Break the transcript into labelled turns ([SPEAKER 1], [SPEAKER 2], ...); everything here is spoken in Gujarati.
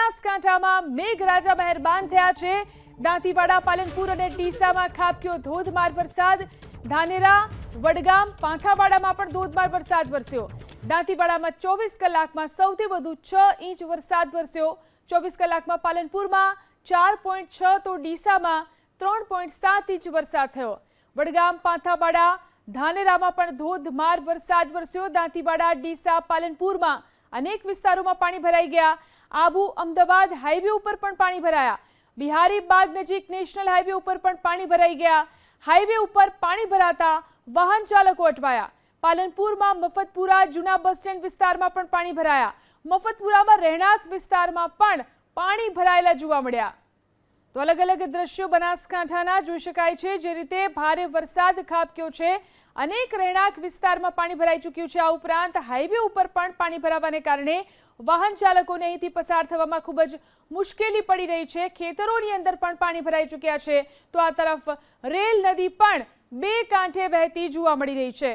[SPEAKER 1] બનાસકાંઠામાં મેઘરાજા મહેરબાન થયા છે। દાંતીવાડા, પાલનપુર અને ડીસામાં ખાબક્યો ધોધમાર વરસાદ। ધાનેરા, વડગામ, પાંથાવાડામાં પણ ધોધમાર વરસાદ વરસ્યો। દાંતીવાડામાં 24 કલાકમાં સૌથી વધુ 6 ઇંચ વરસાદ વરસ્યો। 24 કલાકમાં પાલનપુરમાં 4.6 તો ડીસામાં 3.7 ઇંચ વરસાદ થયો। વડગામ, પાંથાવાડા, ધાનેરામાં પણ ધોધમાર વરસાદ વરસ્યો। દાંતીવાડા, ડીસા, પાલનપુરમાં અનેક વિસ્તારોમાં પાણી ભરાઈ ગયા। આબુ અમદાવાદ હાઈવે ઉપર પણ પાણી ભરાયા। બિહારી બાગ નજીક નેશનલ હાઈવે ઉપર પણ પાણી ભરાઈ ગયા। હાઈવે ઉપર પાણી ભરાતા વાહન ચાલકો અટવાયા। પાલનપુરમાં મફતપુરા જૂના બસ સ્ટેન્ડ વિસ્તારમાં પણ પાણી ભરાયા। મફતપુરામાં રહેણાંક વિસ્તારમાં પણ પાણી ભરાયેલા જોવા મળ્યા। તો અલગ અલગ દ્રશ્યો બનાસકાંઠાના જોઈ શકાય છે। જે રીતે ભારે વરસાદ ખાબક્યો છે, અનેક રહેણાંક વિસ્તારમાં પાણી ભરાઈ ચૂક્યું છે। આ ઉપરાંત હાઈવે ઉપર પણ પાણી ભરાવાને કારણે વાહન ચાલકોને અહીંથી પસાર થવામાં ખૂબ જ મુશ્કેલી પડી રહી છે। ખેતરોની અંદર પણ પાણી ભરાઈ ચૂક્યા છે, તો આ તરફ રેલ નદી પણ બે કાંઠે વહેતી જોવા મળી રહી છે।